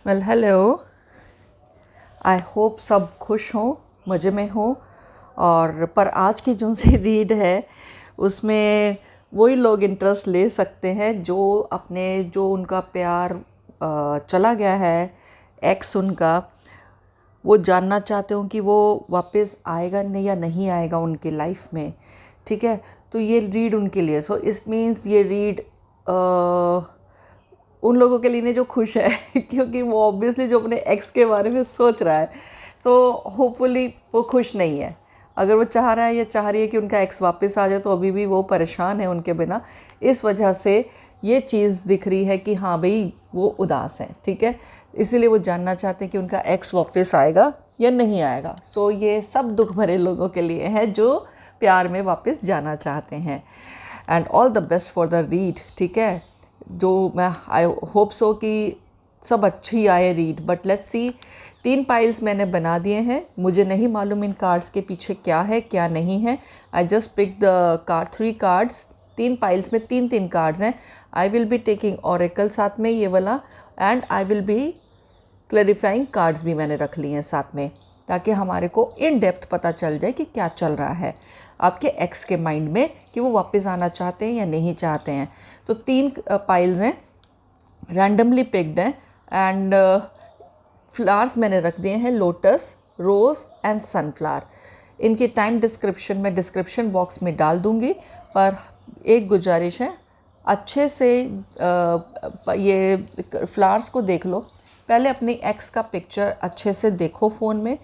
Well hello. I hope सब खुश हों, मज़े में हों। और पर आज की जो सी रीड है उसमें वही लोग इंटरेस्ट ले सकते हैं जो अपने जो उनका प्यार चला गया है, एक्स उनका, वो जानना चाहते हो कि वो वापस आएगा नहीं या नहीं आएगा उनके लाइफ में। ठीक है, तो ये रीड उनके लिए। सो इस मीन्स ये रीड उन लोगों के लिए जो खुश है क्योंकि वो ऑब्वियसली जो अपने एक्स के बारे में सोच रहा है तो होपफुली वो खुश नहीं है। अगर वो चाह रहा है या चाह रही है कि उनका एक्स वापस आ जाए तो अभी भी वो परेशान है उनके बिना। इस वजह से ये चीज़ दिख रही है कि हाँ भाई वो उदास है। ठीक है, इसीलिए वो जानना चाहते हैं कि उनका एक्स वापस आएगा या नहीं आएगा। सो ये सब दुख भरे लोगों के लिए है जो प्यार में वापस जाना चाहते हैं। And all the best for the read. ठीक है, जो मैं आई होप सो कि सब अच्छी आए read, but let's see. 3 piles मैंने बना दिए हैं। मुझे नहीं मालूम इन कार्ड्स के पीछे क्या है क्या नहीं है। I just pick the card 3 cards. 3 piles में 3 कार्ड्स हैं। I will be taking oracle साथ में ये वाला, and I will be clarifying cards भी मैंने रख लिए हैं साथ में, ताकि हमारे को इन डेप्थ पता चल जाए कि क्या चल रहा है आपके एक्स के माइंड में, कि वो वापस आना चाहते हैं या नहीं चाहते हैं। तो 3 पाइल्स हैं, रैंडमली पिक्ड हैं, एंड फ्लावर्स मैंने रख दिए हैं लोटस, रोज़ एंड सनफ्लावर। इनकी टाइम डिस्क्रिप्शन मैं डिस्क्रिप्शन बॉक्स में डाल दूँगी। पर एक गुजारिश है, अच्छे से ये फ्लावर्स को देख लो। पहले अपनी एक्स का पिक्चर अच्छे से देखो फ़ोन में,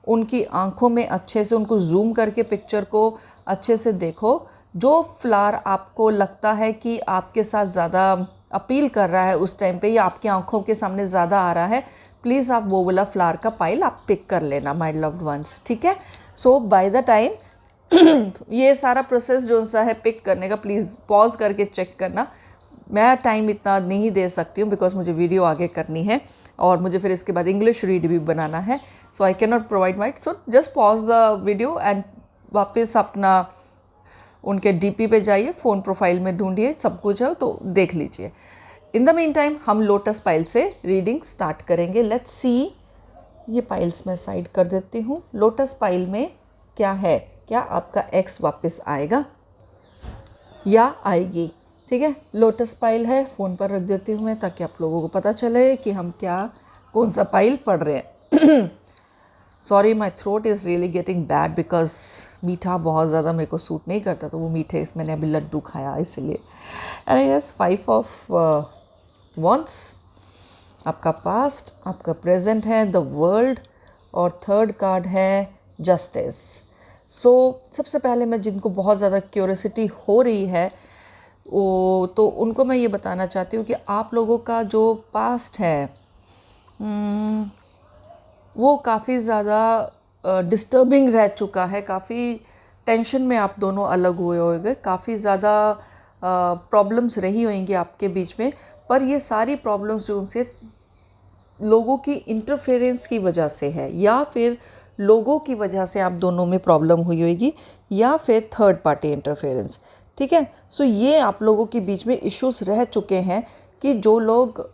उनकी आंखों में अच्छे से उनको जूम करके पिक्चर को अच्छे से देखो। जो फ्लावर आपको लगता है कि आपके साथ ज़्यादा अपील कर रहा है उस टाइम पे, या आपकी आंखों के सामने ज़्यादा आ रहा है, प्लीज़ आप वो वाला फ्लावर का पाइल आप पिक कर लेना माय लव्ड वंस। ठीक है, सो बाय द टाइम ये सारा प्रोसेस जो सा है पिक करने का, प्लीज़ पॉज करके चेक करना। मैं टाइम इतना नहीं दे सकती हूँ बिकॉज मुझे वीडियो आगे करनी है और मुझे फिर इसके बाद इंग्लिश रीड भी बनाना है। So I can not provide might. So just pause the video and वापस अपना उनके डीपी पे जाइए, फ़ोन प्रोफाइल में ढूंढिए, सब कुछ है तो देख लीजिए। इन द मीन टाइम हम लोटस पाइल से रीडिंग स्टार्ट करेंगे। Let's see. ये पाइल्स मैं साइड कर देती हूँ। लोटस पाइल में क्या है, क्या आपका एक्स वापस आएगा या आएगी? ठीक है, लोटस पाइल है, फ़ोन पर रख देती हूँ मैं ताकि आप लोगों को पता चले कि हम क्या कौन सा पाइल पढ़ रहे हैं। Sorry, my throat is really getting bad because मीठा बहुत ज़्यादा मेरे को सूट नहीं करता, तो वो मीठे मैंने अभी लड्डू खाया इसलिए। एंड यस, 5 ऑफ वॉन्ड्स आपका पास्ट, आपका प्रेजेंट है द वर्ल्ड, और 3rd कार्ड है जस्टिस। सो सबसे पहले मैं जिनको बहुत ज़्यादा क्यूरियोसिटी हो रही है वो तो उनको मैं ये बताना चाहती हूँ कि आप लोगों का जो पास्ट है वो काफ़ी ज़्यादा डिस्टर्बिंग रह चुका है। काफ़ी टेंशन में आप दोनों अलग हुए होंगे, काफ़ी ज़्यादा प्रॉब्लम्स रही होंगी आपके बीच में। पर ये सारी प्रॉब्लम्स जो उनसे लोगों की इंटरफेरेंस की वजह से है, या फिर लोगों की वजह से आप दोनों में प्रॉब्लम हुई होगी, या फिर 3rd पार्टी इंटरफेरेंस। ठीक है, सो ये आप लोगों के बीच में इश्यूज रह चुके हैं कि जो लोग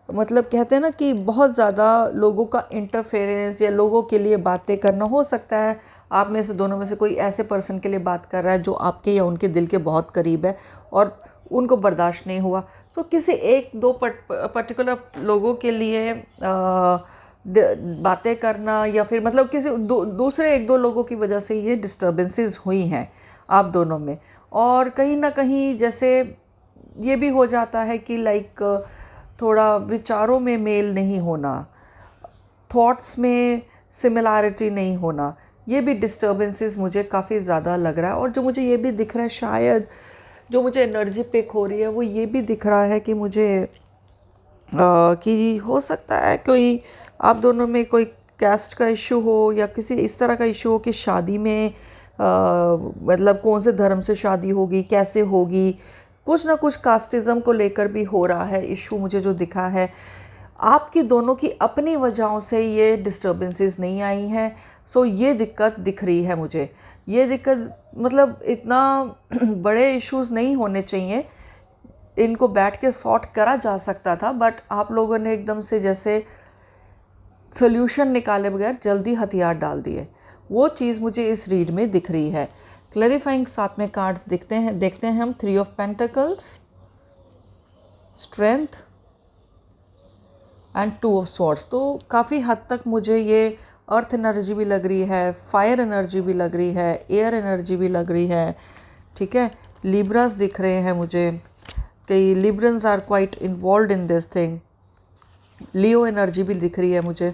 मतलब कहते हैं ना कि बहुत ज़्यादा लोगों का इंटरफेरेंस या लोगों के लिए बातें करना। हो सकता है आप में से दोनों में से कोई ऐसे पर्सन के लिए बात कर रहा है जो आपके या उनके दिल के बहुत करीब है और उनको बर्दाश्त नहीं हुआ। तो किसी 1-2 पर्टिकुलर लोगों के लिए बातें करना, या फिर मतलब किसी दूसरे 1-2 लोगों की वजह से ये डिस्टर्बेंसेस हुई हैं आप दोनों में। और कहीं ना कहीं जैसे ये भी हो जाता है कि लाइक थोड़ा विचारों में मेल नहीं होना, थॉट्स में सिमिलैरिटी नहीं होना, ये भी डिस्टर्बेंसेस मुझे काफ़ी ज़्यादा लग रहा है। और जो मुझे ये भी दिख रहा है, शायद जो मुझे एनर्जी पिक हो रही है वो ये भी दिख रहा है कि मुझे कि हो सकता है कोई आप दोनों में कोई कास्ट का इशू हो, या किसी इस तरह का इशू हो कि शादी में मतलब कौन से धर्म से शादी होगी, कैसे होगी, कुछ ना कुछ कास्टिज़म को लेकर भी हो रहा है इशू मुझे जो दिखा है। आपकी दोनों की अपनी वजहों से ये डिस्टर्बेंसेस नहीं आई हैं। सो ये दिक्कत दिख रही है मुझे। ये दिक्कत मतलब इतना बड़े इश्यूज नहीं होने चाहिए, इनको बैठ के सॉर्ट करा जा सकता था, बट आप लोगों ने एकदम से जैसे सोल्यूशन निकाले बगैर जल्दी हथियार डाल दिए, वो चीज़ मुझे इस रीड में दिख रही है। क्लैरिफाइंग साथ में कार्ड्स देखते हैं हम 3 of pentacles, strength and 2 of swords. तो काफ़ी हद तक मुझे ये अर्थ एनर्जी भी लग रही है, फायर एनर्जी भी लग रही है, एयर एनर्जी भी लग रही है, ठीक है। लिब्रास दिख रहे हैं मुझे, कई Librans are quite involve in this thing. Leo energy भी दिख रही है मुझे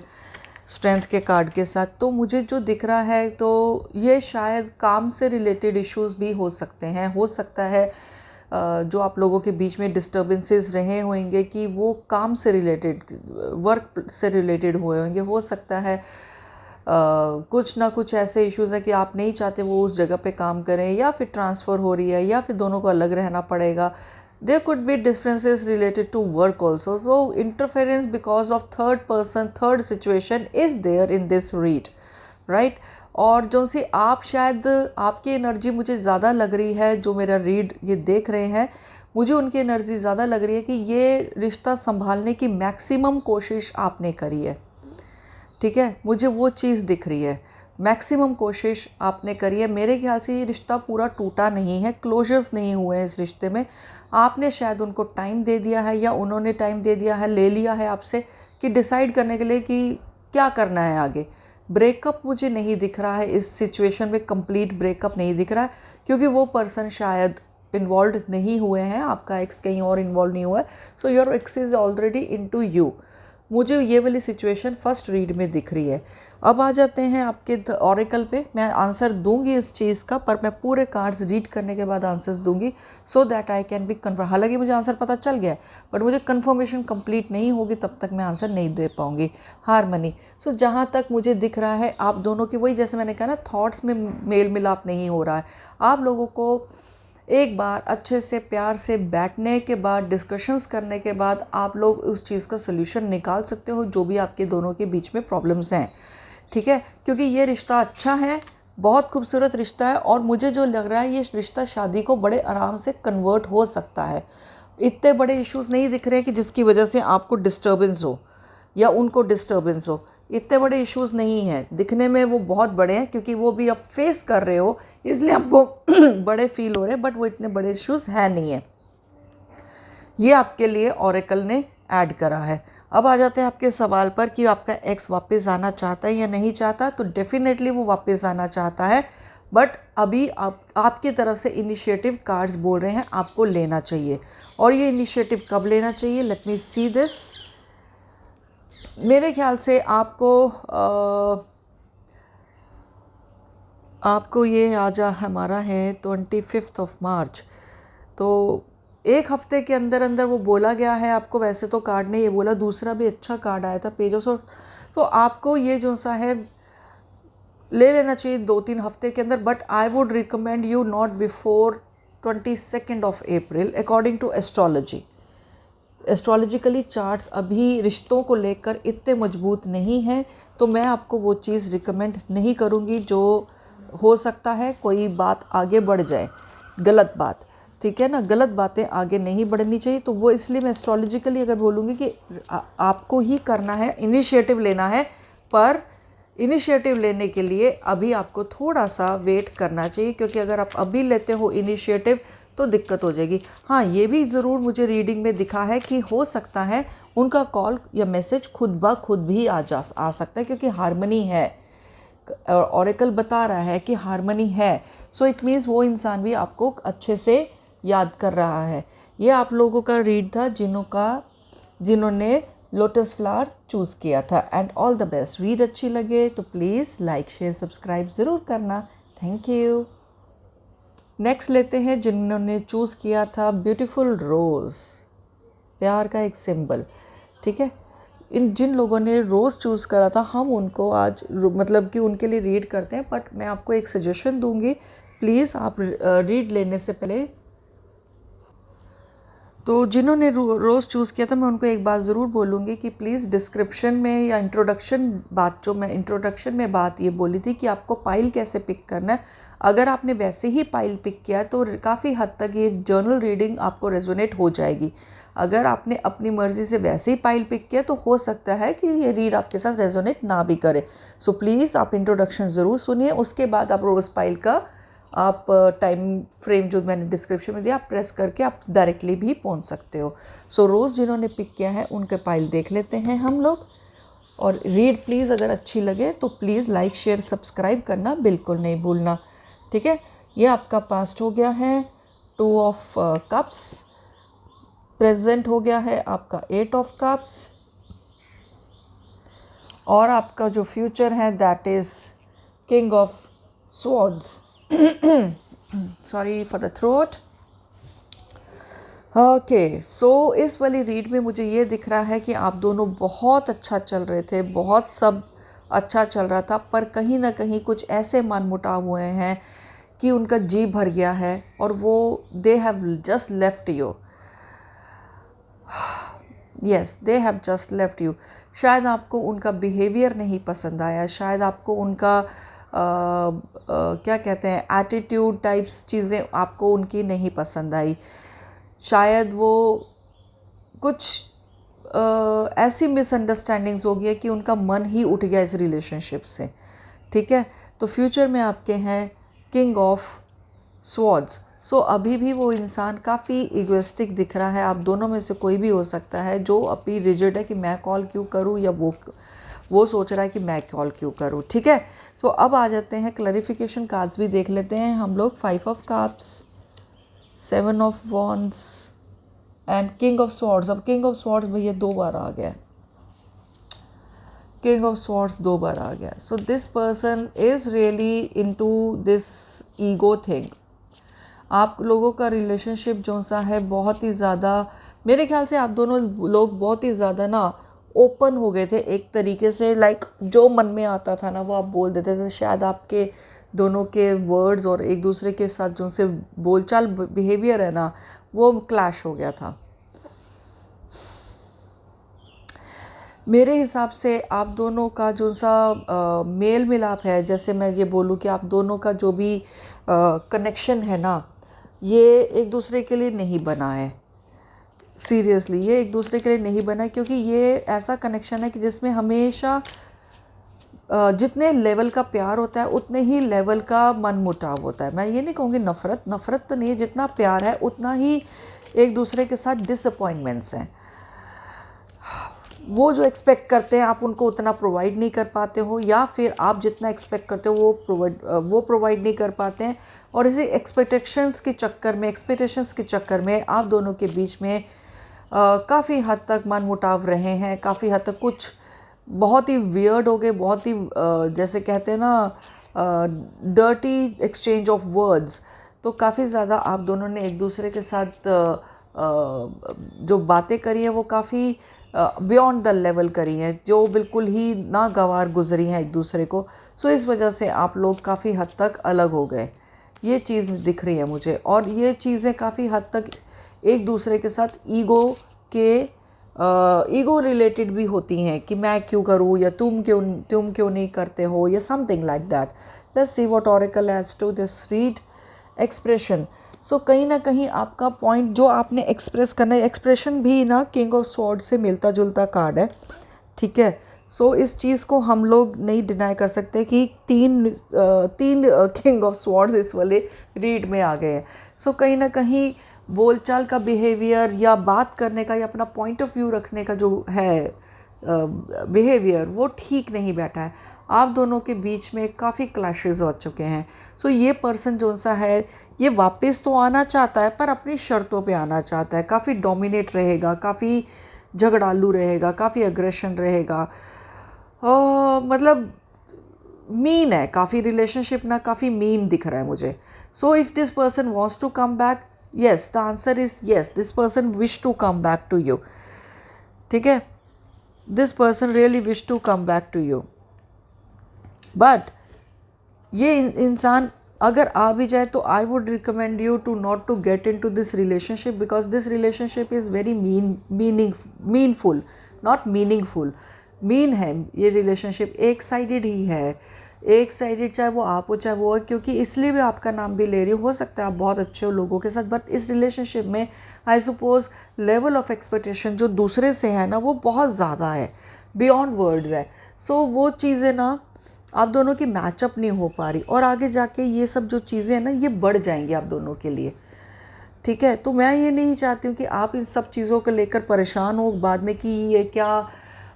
स्ट्रेंथ के कार्ड के साथ। तो मुझे जो दिख रहा है तो ये शायद काम से रिलेटेड इश्यूज भी हो सकते हैं। हो सकता है जो आप लोगों के बीच में डिस्टर्बेंसेस रहे होंगे कि वो काम से रिलेटेड, वर्क से रिलेटेड हुए होंगे। हो सकता है कुछ ना कुछ ऐसे इश्यूज है कि आप नहीं चाहते वो उस जगह पे काम करें, या फिर ट्रांसफ़र हो रही है, या फिर दोनों को अलग रहना पड़ेगा। There could be differences related to work also. So interference because of third person, third situation is there in this read, right? और जो सी आप शायद आपकी एनर्जी मुझे ज़्यादा लग रही है, जो मेरा रीड ये देख रहे हैं, मुझे उनकी एनर्जी ज़्यादा लग रही है कि ये रिश्ता संभालने की मैक्सिमम कोशिश आपने करी है, ठीक है। मुझे वो चीज़ दिख रही है, मैक्सिमम कोशिश आपने करी है। मेरे ख्याल से ये रिश्ता पूरा टूटा नहीं है, क्लोजर्स नहीं हुए हैं इस रिश्ते में। आपने शायद उनको टाइम दे दिया है, या उन्होंने टाइम दे दिया है, ले लिया है आपसे कि डिसाइड करने के लिए कि क्या करना है आगे। ब्रेकअप मुझे नहीं दिख रहा है इस सिचुएशन में, कंप्लीट ब्रेकअप नहीं दिख रहा है, क्योंकि वो पर्सन शायद इन्वॉल्व नहीं हुए हैं, आपका एक्स कहीं और इन्वॉल्व नहीं हुआ है। So your x is already into you. मुझे ये वाली सिचुएशन फर्स्ट रीड में दिख रही है। अब आ जाते हैं आपके ऑरेकल पे। मैं आंसर दूंगी इस चीज़ का, पर मैं पूरे कार्ड्स रीड करने के बाद आंसर्स दूंगी, so that I can be confirm. हालांकि मुझे आंसर पता चल गया है, बट मुझे कन्फर्मेशन कंप्लीट नहीं होगी तब तक मैं आंसर नहीं दे पाऊंगी। हारमनी। सो जहाँ तक मुझे दिख रहा है आप दोनों की, वही जैसे मैंने कहा ना, थॉट्स में मेल मिलाप नहीं हो रहा है। आप लोगों को एक बार अच्छे से प्यार से बैठने के बाद, डिस्कशंस करने के बाद, आप लोग उस चीज़ का सोल्यूशन निकाल सकते हो, जो भी आपके दोनों के बीच में प्रॉब्लम्स हैं, ठीक है। क्योंकि ये रिश्ता अच्छा है, बहुत खूबसूरत रिश्ता है, और मुझे जो लग रहा है ये रिश्ता शादी को बड़े आराम से कन्वर्ट हो सकता है। इतने बड़े इश्यूज नहीं दिख रहे हैं कि जिसकी वजह से आपको डिस्टर्बेंस हो या उनको डिस्टर्बेंस हो। इतने बड़े इश्यूज नहीं हैं, दिखने में वो बहुत बड़े हैं क्योंकि वो भी आप फेस कर रहे हो, इसलिए आपको बड़े फील हो रहे हैं, बट वो इतने बड़े इश्यूज हैं नहीं है। ये आपके लिए ऑरेकल ने ऐड करा है। अब आ जाते हैं आपके सवाल पर कि आपका एक्स वापस आना चाहता है या नहीं चाहता। तो डेफिनेटली वो वापस आना चाहता है, बट अभी आपकी तरफ से इनिशिएटिव कार्ड्स बोल रहे हैं आपको लेना चाहिए। और ये इनिशिएटिव कब लेना चाहिए? Let me see this. मेरे ख्याल से आपको ये आज हमारा है 25 ऑफ मार्च, तो एक हफ्ते के अंदर अंदर वो बोला गया है आपको। वैसे तो कार्ड ने ये बोला, दूसरा भी अच्छा कार्ड आया था, पेज ऑफ सोर्ड्स। तो आपको ये जो सा है ले लेना चाहिए 2-3 हफ्ते के अंदर, but I would recommend you not before 22 of April according to astrology. Astrologically charts अभी रिश्तों को लेकर इतने मजबूत नहीं हैं, तो मैं आपको वो चीज़ रिकमेंड नहीं करूँगी जो हो सकता है कोई बात आगे बढ़ जाए, गलत बात, ठीक है ना। गलत बातें आगे नहीं बढ़नी चाहिए। तो वो इसलिए मैं एस्ट्रोलॉजिकली अगर बोलूँगी कि आपको ही करना है, इनिशिएटिव लेना है, पर इनिशिएटिव लेने के लिए अभी आपको थोड़ा सा वेट करना चाहिए, क्योंकि अगर आप अभी लेते हो इनिशिएटिव तो दिक्कत हो जाएगी। हाँ, ये भी ज़रूर मुझे रीडिंग में दिखा है कि हो सकता है उनका कॉल या मैसेज खुद ब खुद भी आ सकता है, क्योंकि हार्मनी है। ऑरेकल बता रहा है कि हार्मनी है, सो इट मीन्स वो इंसान भी आपको अच्छे से याद कर रहा है। ये आप लोगों का रीड था जिन्होंने लोटस फ्लावर चूज़ किया था। And all the best. Read अच्छी लगे तो प्लीज़ लाइक शेयर सब्सक्राइब ज़रूर करना। Thank you. नेक्स्ट लेते हैं जिन्होंने चूज़ किया था ब्यूटीफुल रोज़, प्यार का एक सिंबल, ठीक है। जिन लोगों ने रोज़ चूज़ करा था, हम उनको आज मतलब कि उनके लिए रीड करते हैं, बट मैं आपको एक सजेशन दूंगी, प्लीज़ आप रीड लेने से पहले, तो जिन्होंने रोज़ चूज़ किया था मैं उनको एक बात ज़रूर बोलूँगी कि प्लीज़ डिस्क्रिप्शन में या इंट्रोडक्शन में बात ये बोली थी कि आपको पाइल कैसे पिक करना है। अगर आपने वैसे ही पाइल पिक किया है तो काफ़ी हद तक ये जर्नल रीडिंग आपको रेजोनेट हो जाएगी। अगर आपने अपनी मर्ज़ी से वैसे ही पाइल पिक किया तो हो सकता है कि ये रीड आपके साथ रेजोनेट ना भी करे। सो प्लीज़ आप इंट्रोडक्शन ज़रूर सुनिए, उसके बाद आप रोज़ पाइल का आप टाइम फ्रेम जो मैंने डिस्क्रिप्शन में दिया आप प्रेस करके आप डायरेक्टली भी पहुंच सकते हो। सो रोज़ जिन्होंने पिक किया है उनके पाइल देख लेते हैं हम लोग। और रीड प्लीज़ अगर अच्छी लगे तो प्लीज़ लाइक शेयर सब्सक्राइब करना बिल्कुल नहीं भूलना, ठीक है। ये आपका पास्ट हो गया है 2 ऑफ कप्स, प्रेजेंट हो गया है आपका 8 ऑफ कप्स, और आपका जो फ्यूचर है that is king of swords. Sorry for the throat. Okay, so इस वाली रीड में मुझे ये दिख रहा है कि आप दोनों बहुत अच्छा चल रहे थे, बहुत सब अच्छा चल रहा था, पर कहीं ना कहीं कुछ ऐसे मनमुटाव हुए हैं कि उनका जी भर गया है और वो they have just left you. Yes, they have just left you. शायद आपको उनका बिहेवियर नहीं पसंद आया, शायद आपको उनका क्या कहते हैं एटीट्यूड टाइप्स चीज़ें आपको उनकी नहीं पसंद आई। शायद वो कुछ ऐसी मिसअंडरस्टैंडिंग्स हो गई है कि उनका मन ही उठ गया इस रिलेशनशिप से, ठीक है। तो फ्यूचर में आपके हैं किंग ऑफ स्वॉर्ड्स। सो अभी भी वो इंसान काफ़ी इगोइस्टिक दिख रहा है। आप दोनों में से कोई भी हो सकता है जो अभी रिजिड है कि मैं कॉल क्यों करूं, या वो सोच रहा है कि मैं कॉल क्यों करूं, ठीक है। सो अब आ जाते हैं क्लैरिफिकेशन कार्ड्स भी देख लेते हैं हम लोग। 5 of cups, 7 of wands and king of swords. अब किंग ऑफ स्वॉर्ड्स भैया 2 बार आ गया, किंग ऑफ स्वॉर्ड्स 2 बार आ गया। So this person is really into this ego thing. आप लोगों का रिलेशनशिप जो सा है बहुत ही ज़्यादा, मेरे ख्याल से आप दोनों लोग बहुत ही ज़्यादा ना ओपन हो गए थे एक तरीके से, लाइक जो मन में आता था ना वो आप बोल देते थे। शायद आपके दोनों के वर्ड्स और एक दूसरे के साथ जो से बोलचाल बिहेवियर है ना वो क्लैश हो गया था। मेरे हिसाब से आप दोनों का जो सा मेल मिलाप है, जैसे मैं ये बोलूँ कि आप दोनों का जो भी कनेक्शन है ना ये एक दूसरे के लिए नहीं बना है। सीरियसली ये एक दूसरे के लिए नहीं बना है, क्योंकि ये ऐसा कनेक्शन है कि जिसमें हमेशा जितने लेवल का प्यार होता है उतने ही लेवल का मनमुटाव होता है। मैं ये नहीं कहूँगी नफ़रत तो नहीं है, जितना प्यार है उतना ही एक दूसरे के साथ डिसअपॉइंटमेंट्स हैं। वो जो एक्सपेक्ट करते हैं आप उनको उतना प्रोवाइड नहीं कर पाते हो, या फिर आप जितना एक्सपेक्ट करते हो वो प्रोवाइड नहीं कर पाते हैं। और इसी एक्सपेक्टेशंस के चक्कर में आप दोनों के बीच में काफ़ी हद तक मनमुटाव रहे हैं। काफ़ी हद तक कुछ बहुत ही वियर्ड हो गए, बहुत ही जैसे कहते हैं ना डर्टी एक्सचेंज ऑफ वर्ड्स। तो काफ़ी ज़्यादा आप दोनों ने एक दूसरे के साथ जो बातें करी हैं वो काफ़ी बियॉन्ड द लेवल करी हैं, जो बिल्कुल ही नागवार गुजरी हैं एक दूसरे को। सो इस वजह से आप लोग काफ़ी हद तक अलग हो गए, ये चीज़ दिख रही है मुझे। और ये चीज़ें काफ़ी हद तक एक दूसरे के साथ ईगो रिलेटेड भी होती हैं कि मैं क्यों करूँ, या तुम क्यों नहीं करते हो, या something like that. Let's see what oracle has to this read expression. So कहीं ना कहीं आपका पॉइंट जो आपने एक्सप्रेस करना है, एक्सप्रेशन भी ना किंग ऑफ स्वॉर्ड से मिलता जुलता कार्ड है, ठीक है। सो इस चीज़ को हम लोग नहीं डिनाई कर सकते कि तीन किंग ऑफ स्वॉर्ड्स इस वाले रीड में आ गए हैं। सो कहीं ना कहीं बोलचाल का बिहेवियर या बात करने का या अपना पॉइंट ऑफ व्यू रखने का जो है बिहेवियर वो ठीक नहीं बैठा है। आप दोनों के बीच में काफ़ी क्लैशेस हो चुके हैं। सो ये पर्सन जो सा है ये वापस तो आना चाहता है पर अपनी शर्तों पे आना चाहता है। काफ़ी डोमिनेट रहेगा, काफ़ी झगड़ालू रहेगा, काफ़ी अग्रेशन रहेगा, मतलब मीन है काफ़ी। रिलेशनशिप ना काफ़ी मीन दिख रहा है मुझे। So if this person wants to come back, yes, the answer is yes, this person wish to come back to you, ठीक है। this person really wish to come back to you, but ये इंसान अगर आ भी जाए तो I would recommend you to not to get into this relationship, because this relationship is very meaningful, not meaningful, mean है ये रिलेशनशिप, एक sided ही है। एक साइडेड, चाहे वो आप हो चाहे वो हो, क्योंकि इसलिए भी आपका नाम भी ले रही हूँ। हो सकता है आप बहुत अच्छे हो लोगों के साथ, बट इस रिलेशनशिप में I suppose level of expectation जो दूसरे से है ना वो बहुत ज़्यादा है, बियॉन्ड वर्ड्स है। सो वो चीज़ें ना आप दोनों की मैचअप नहीं हो पा रही, और आगे जाके ये सब जो चीज़ें हैं ना ये बढ़ जाएंगी आप दोनों के लिए, ठीक है। तो मैं ये नहीं चाहती हूँ कि आप इन सब चीज़ों को लेकर परेशान हो बाद में कि ये क्या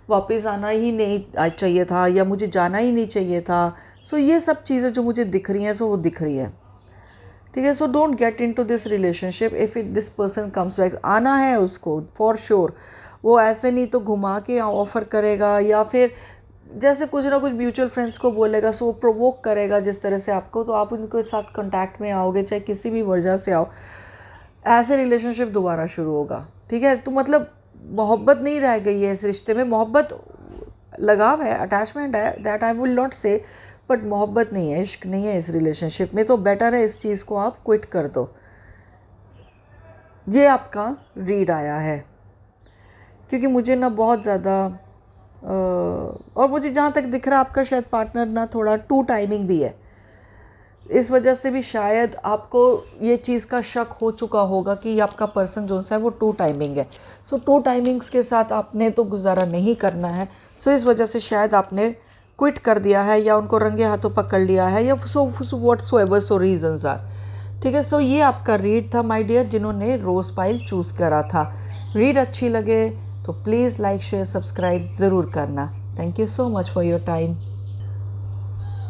वापस आना ही नहीं चाहिए था या मुझे जाना ही नहीं चाहिए था। सो ये सब चीज़ें जो मुझे दिख रही हैं सो वो दिख रही हैं, ठीक है। So don't get into this relationship if it this person comes back. आना है उसको फॉर श्योर, वो ऐसे नहीं तो घुमा के ऑफ़र करेगा या फिर जैसे कुछ ना कुछ म्यूचुअल फ्रेंड्स को बोलेगा, सो वो प्रोवोक करेगा जिस तरह से आपको, तो आप उनके साथ कांटेक्ट में आओगे चाहे किसी भी वजह से आओ, ऐसे रिलेशनशिप दोबारा शुरू होगा, ठीक है। तो मतलब मोहब्बत नहीं रह गई है इस रिश्ते में, मोहब्बत लगाव है, अटैचमेंट है, दैट आई विल नॉट से, बट मोहब्बत नहीं है, इश्क नहीं है इस रिलेशनशिप में। तो बेटर है इस चीज़ को आप क्विट कर दो। ये आपका रीड आया है, क्योंकि मुझे ना बहुत ज़्यादा और मुझे जहाँ तक दिख रहा है आपका शायद पार्टनर ना थोड़ा टू टाइमिंग भी है, इस वजह से भी शायद आपको ये चीज़ का शक हो चुका होगा कि आपका पर्सन जो सा है वो टू टाइमिंग है। सो टू टाइमिंग्स के साथ आपने तो गुजारा नहीं करना है, सो इस वजह से शायद आपने क्विट कर दिया है या उनको रंगे हाथों पकड़ लिया है, या so whatsoever so reasons are, ठीक है। सो ये आपका रीड था माय डियर, जिन्होंने रोज़ पाइल चूज़ करा था। रीड अच्छी लगे तो प्लीज़ लाइक शेयर सब्सक्राइब ज़रूर करना। Thank you so much for your time.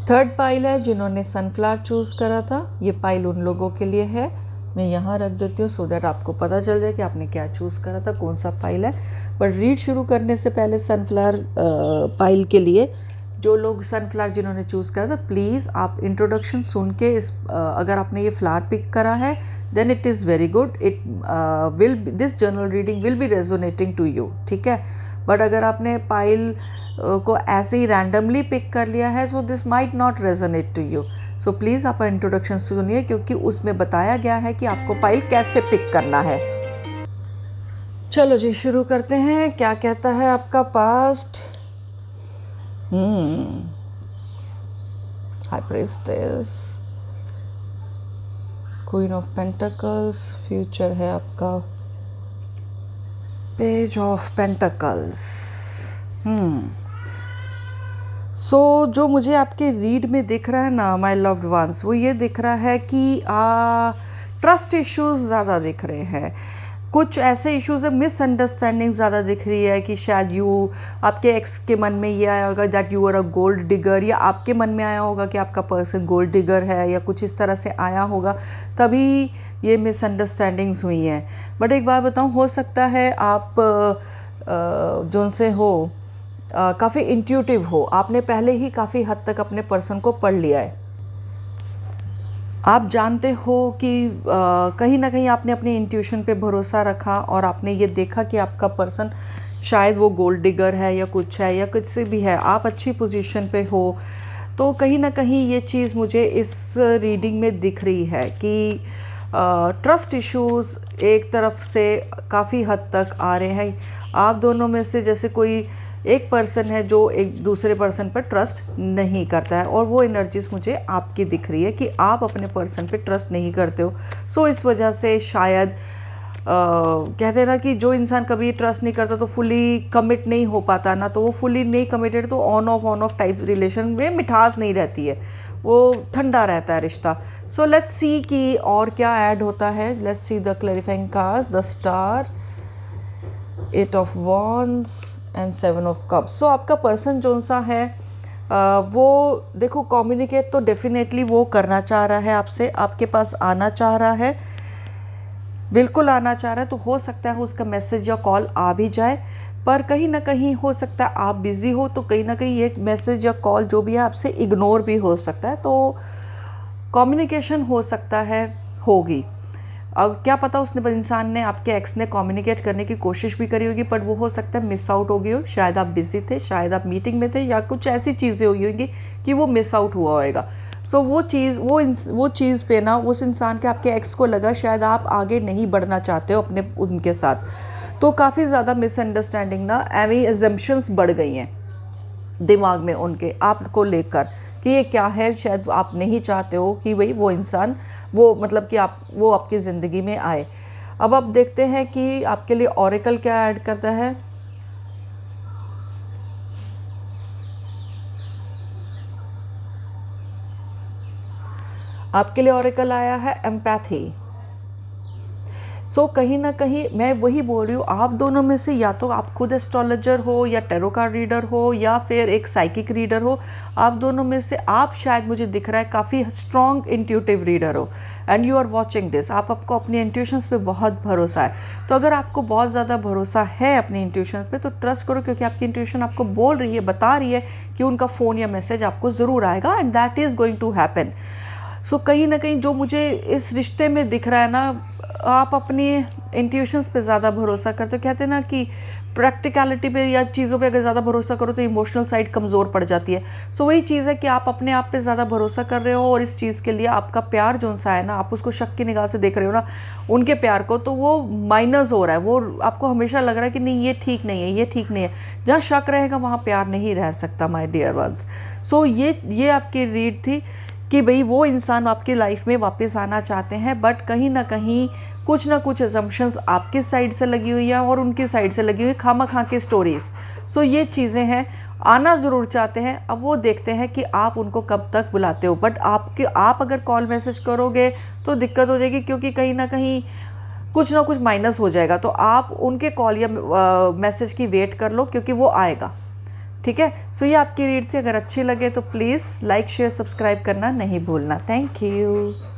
Third pile है जिन्होंने सनफ्लावर चूज़ करा था, ये पाइल उन लोगों के लिए है। मैं यहाँ रख देती हूँ सो दैट आपको पता चल जाए कि आपने क्या चूज़ करा था, कौन सा पाइल है। बट रीड शुरू करने से पहले सनफ्लावर पाइल के लिए जो लोग सनफ्लावर जिन्होंने चूज़ करा था, प्लीज़ आप इंट्रोडक्शन सुन के अगर आपने ये फ्लावर पिक करा है then it is very good, it will this journal reading will be resonating to you, ठीक है। बट अगर आपने पाइल को ऐसे ही रैंडमली पिक कर लिया है so this might not resonate to you. So please आप इंट्रोडक्शन सुनिए, क्योंकि उसमें बताया गया है कि आपको पाइल कैसे पिक करना है। चलो जी शुरू करते हैं। क्या कहता है आपका past? High priestess, queen of pentacles, future है आपका पेज ऑफ पेंटिकल्स। सो जो मुझे आपके रीड में दिख रहा है ना माय लव्ड वंस, वो ये दिख रहा है कि ट्रस्ट इश्यूज ज़्यादा दिख रहे हैं। कुछ ऐसे इश्यूज है, मिसअंडरस्टैंडिंग ज़्यादा दिख रही है कि शायद आपके एक्स के मन में ये आया होगा that you are a gold digger, या आपके मन में आया होगा कि आपका पर्सन गोल्ड डिगर है, या कुछ इस तरह से आया होगा, तभी ये मिसअंडरस्टैंडिंग्स हुई हैं। बट एक बात बताऊँ, हो सकता है आप जो उनसे हो काफ़ी इंट्यूटिव हो, आपने पहले ही काफ़ी हद तक अपने पर्सन को पढ़ लिया है। आप जानते हो कि कहीं ना कहीं आपने अपनी इंट्यूशन पे भरोसा रखा और आपने ये देखा कि आपका पर्सन शायद वो गोल्ड डिगर है या कुछ है या कुछ से भी है, आप अच्छी पोजीशन पे हो। तो कहीं ना कहीं ये चीज़ मुझे इस रीडिंग में दिख रही है कि ट्रस्ट इश्यूज़ एक तरफ से काफ़ी हद तक आ रहे हैं। आप दोनों में से जैसे कोई एक पर्सन है जो एक दूसरे पर्सन पर ट्रस्ट नहीं करता है, और वो एनर्जीज मुझे आपकी दिख रही है कि आप अपने पर्सन पे ट्रस्ट नहीं करते हो। सो इस वजह से शायद कहते हैं ना कि जो इंसान कभी ट्रस्ट नहीं करता तो फुली कमिट नहीं हो पाता ना, तो वो फुली नहीं कमिटेड तो ऑन ऑफ टाइप रिलेशन में मिठास नहीं रहती है, वो ठंडा रहता है रिश्ता। सो लेट्स सी कि और क्या ऐड होता है। Let's see the clarifying cards, the star, 8 of wands and 7 of cups. So आपका पर्सन जो सा है वो देखो कम्युनिकेट तो डेफिनेटली वो करना चाह रहा है आपसे, आपके पास आना चाह रहा है, बिल्कुल आना चाह रहा है। तो हो सकता है उसका मैसेज या कॉल आ भी जाए, पर कहीं ना कहीं हो सकता है आप बिज़ी हो, तो कहीं ना कहीं ये मैसेज या कॉल जो भी है आपसे इग्नोर भी हो सकता है। तो कम्युनिकेशन हो सकता है होगी। अब क्या पता उसने इंसान ने आपके एक्स ने कम्युनिकेट करने की कोशिश भी करी होगी, बट वो हो सकता है मिस आउट हो गई हो, शायद आप बिजी थे, शायद आप मीटिंग में थे, या कुछ ऐसी चीज़ें हुई होंगी कि वो मिस आउट हुआ होएगा। सो वो चीज़ पे ना उस इंसान के आपके एक्स को लगा शायद आप आगे नहीं बढ़ना चाहते हो अपने उनके साथ, तो काफ़ी ज़्यादा मिसअंडरस्टैंडिंग ना एवी एजम्पशंस बढ़ गई हैं दिमाग में उनके आपको लेकर कि ये क्या है, शायद आप नहीं चाहते हो कि भाई वो इंसान वो मतलब कि आप वो आपकी ज़िंदगी में आए। अब आप देखते हैं कि आपके लिए ऑरेकल क्या ऐड करता है। आपके लिए ऑरेकल आया है एम्पैथी। कहीं ना कहीं मैं वही बोल रही हूँ, आप दोनों में से या तो आप खुद एस्ट्रोलॉजर हो या टेरो कार्ड रीडर हो या फिर एक साइकिक रीडर हो। आप दोनों में से आप शायद, मुझे दिख रहा है, काफ़ी स्ट्रॉन्ग इंट्यूटिव रीडर हो and you are watching this. आपको अपनी इंट्यूशंस पे बहुत भरोसा है। तो अगर आपको बहुत ज़्यादा भरोसा है अपनी इंट्यूशन पे तो ट्रस्ट करो, क्योंकि आपकी इंट्यूशन आपको बोल रही है, बता रही है कि उनका फ़ोन या मैसेज आपको ज़रूर आएगा and that is going to happen. कहीं ना कहीं जो मुझे इस रिश्ते में दिख रहा है ना, आप अपनी इंट्यूशंस पे ज़्यादा भरोसा करते हो। कहते हैं ना कि प्रैक्टिकलिटी पे या चीज़ों पे अगर ज़्यादा भरोसा करो तो इमोशनल साइड कमज़ोर पड़ जाती है। वही चीज़ है कि आप अपने आप पे ज़्यादा भरोसा कर रहे हो और इस चीज़ के लिए आपका प्यार जो सा है ना, आप उसको शक की निगाह से देख रहे हो ना उनके प्यार को, तो वो माइनस हो रहा है। वो आपको हमेशा लग रहा है कि नहीं ये ठीक नहीं है, ये ठीक नहीं है। जहाँ शक रहेगा वहाँ प्यार नहीं रह सकता माय डियर वंस। ये आपकी रीड थी कि भाई वो इंसान आपकी लाइफ में वापस आना चाहते हैं, बट कहीं ना कहीं कुछ ना कुछ अजम्पशंस आपकी साइड से लगी हुई है और उनकी साइड से लगी हुई खामा खा की स्टोरीज। ये चीज़ें हैं, आना ज़रूर चाहते हैं। अब वो देखते हैं कि आप उनको कब तक बुलाते हो, बट आप अगर कॉल मैसेज करोगे तो दिक्कत हो जाएगी, क्योंकि कहीं ना कहीं कुछ ना कुछ माइनस हो जाएगा। तो आप उनके कॉल या मैसेज की वेट कर लो, क्योंकि वो आएगा। ठीक है। ये आपकी रीड थी। अगर अच्छी लगे तो प्लीज़ लाइक शेयर सब्सक्राइब करना नहीं भूलना। Thank you.